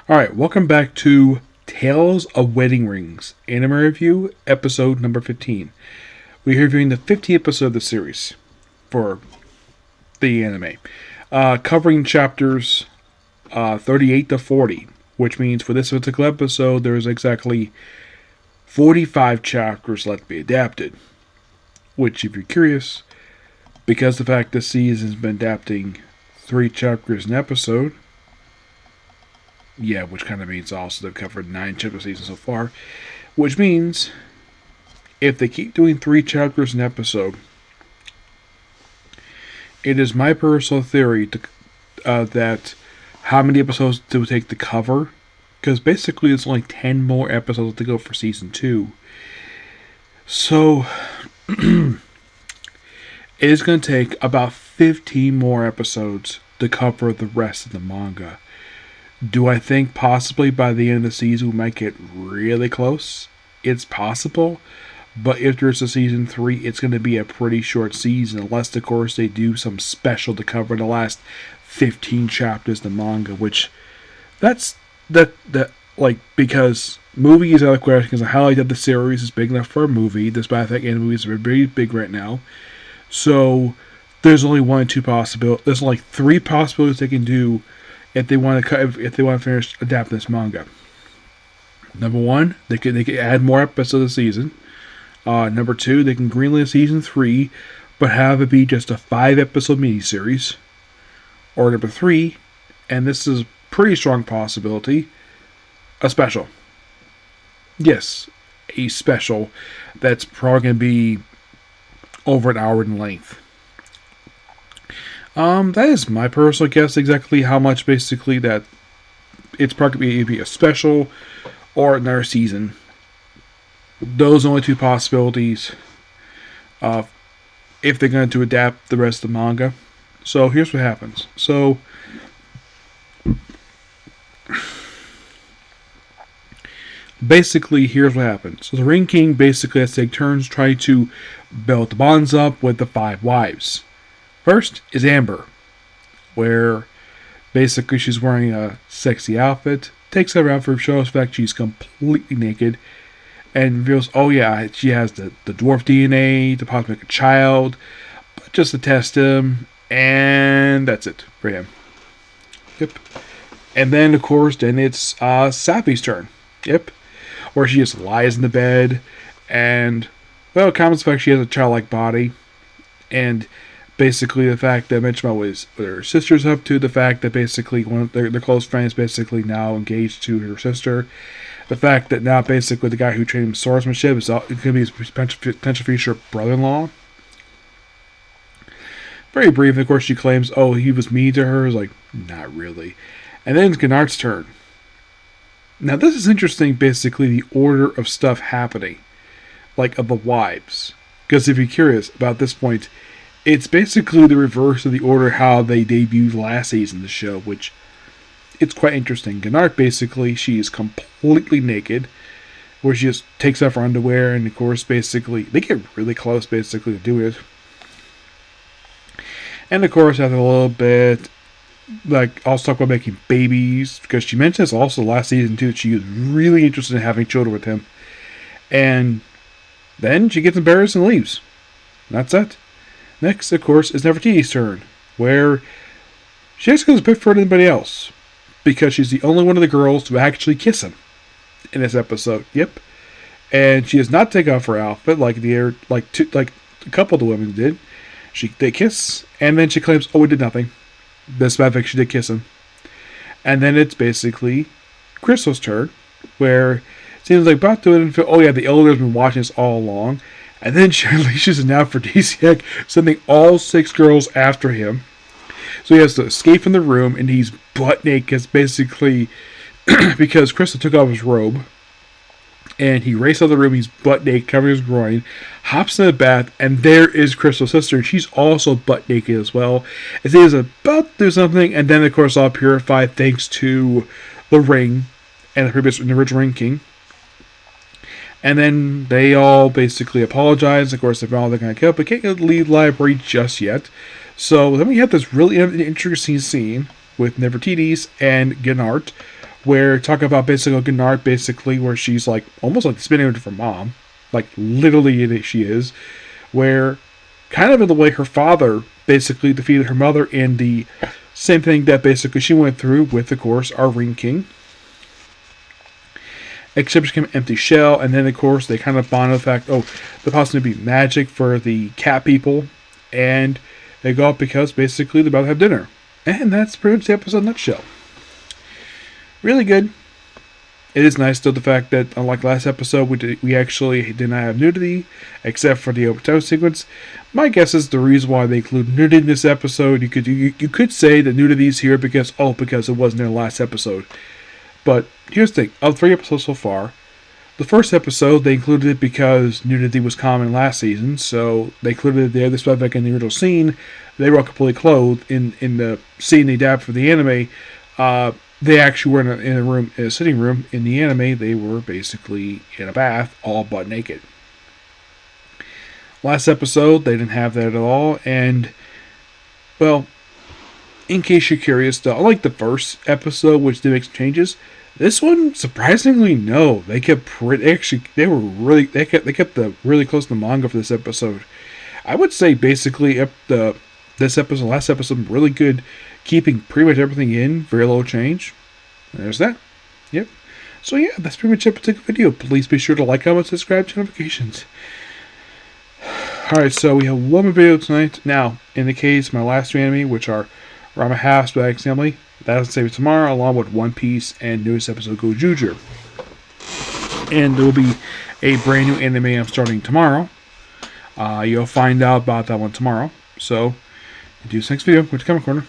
Alright, welcome back to Tales of Wedding Rings, Anime Review, episode number 15. We're reviewing the 15th episode of the series for the anime, covering chapters 38 to 40, which means for this particular episode, there's exactly 45 chapters left to be adapted. Which, if you're curious, because the fact this season has been adapting 3 chapters an episode, yeah, which kind of means also they've covered 9 chapter seasons so far. Which means, if they keep doing 3 chapters an episode, it is my personal theory that how many episodes it would take to cover, because basically it's only 10 more episodes to go for season 2. So, it is going to take about 15 more episodes to cover the rest of the manga. Do I think possibly by the end of the season we might get really close? It's possible, but if there's a season 3, it's going to be a pretty short season, unless of course they do some special to cover the last 15 chapters of the manga, which because movies are the question, because the highlight of the series is big enough for a movie, despite the fact anime movies are very big right now. So there's only 1 or 2 possibilities. There's only 3 possibilities they can do if they want to finish adapting this manga. Number 1, they could add more episodes of the season. Number 2, they can greenlight season 3, but have it be just a 5-episode miniseries. Or number 3, and this is a pretty strong possibility, a special. Yes, a special that's probably going to be over an hour in length. That is my personal guess exactly how much basically that it's probably going to be a special or another season. Those are only 2 possibilities if they're going to adapt the rest of the manga. So here's what happens. So basically here's what happens. So the Ring King basically has to take turns trying to build the bonds up with the 5 wives. First is Amber, where basically she's wearing a sexy outfit, takes her out for shows the fact she's completely naked, and reveals, oh yeah, she has the dwarf DNA to possibly make a child, but just to test him, and that's it for him. Yep. And then, of course, it's Sapphi's turn. Yep. Where she just lies in the bed, and, well, comments the fact she has a childlike body, and basically the fact that mentioned about what her sister's up to, the fact that basically one of their close friends basically now engaged to her sister, the fact that now basically the guy who trained him swordsmanship is going to be his potential future brother-in-law. Very brief, and of course she claims, oh, he was mean to her. It's like, not really. And then it's Gennard's turn. Now this is interesting, basically the order of stuff happening, like of the wives. Because if you're curious about this point, it's basically the reverse of the order how they debuted last season of the show, which it's quite interesting. Gennard, basically, she is completely naked, where she just takes off her underwear, and of course, basically, they get really close, basically, to do it. And of course, after a little bit, like, also talk about making babies, because she mentioned this also last season, too, that she was really interested in having children with him. And then she gets embarrassed and leaves. That's it. Next, of course, is Nefertiti's turn, where she actually goes a bit further than anybody else, because she's the only one of the girls to actually kiss him in this episode. Yep, and she does not take off her outfit like a couple of the women did. They kiss, and then she claims, "Oh, we did nothing." Despite the fact she did kiss him, and then it's basically Crystal's turn, where it seems like about to it. Oh yeah, the Elder has been watching this all along. And then she unleashes an aphrodisiac, sending all 6 girls after him. So he has to escape from the room, and he's butt naked, basically, because Crystal took off his robe. And he races out of the room, he's butt naked, covering his groin, hops in the bath, and there is Crystal's sister, and she's also butt naked as well. As he is about to do something, and then, of course, all purified thanks to the ring and the original Ring King. And then they all basically apologize. Of course, they're all they're going to kill, but can't leave the library just yet. So then we have this really interesting scene with Nefertiti's and Gennard, where talk about basically Gennard, basically where she's like almost like the spin image of her mom, like literally she is, where kind of in the way her father basically defeated her mother, and the same thing that basically she went through with, of course, our Ring King. Except she became an empty shell, and then of course they kind of bond on the fact, oh, the possibly be magic for the cat people, and they go up because basically they're about to have dinner. And that's pretty much the episode in a nutshell. Really good. It is nice though the fact that unlike last episode, we actually did not have nudity, except for the open sequence. My guess is the reason why they include nudity in this episode. You could say that nudity is here because it wasn't in the last episode. But here's the thing, of 3 episodes so far, the first episode they included it because nudity was common last season, so they included it there. This was like in the original scene, they were all completely clothed. In the scene they adapted for the anime, they actually were in a sitting room. In the anime, they were basically in a bath, all butt naked. Last episode, they didn't have that at all, and, well, in case you're curious, though, unlike the first episode, which did make some changes, this one, surprisingly, no. They kept they kept the really close to the manga for this episode. I would say basically this episode, last episode, really good, keeping pretty much everything in, very little change. There's that. Yep. So yeah, that's pretty much it for the video. Please be sure to like, comment, subscribe to notifications. Alright, so we have one more video tonight. Now, in the case, my last 2 anime, which are Rama House by Family, that'll save tomorrow, along with One Piece and newest episode Go Juju. And there will be a brand new anime I'm starting tomorrow. You'll find out about that one tomorrow. So, until this next video, go to the comment corner.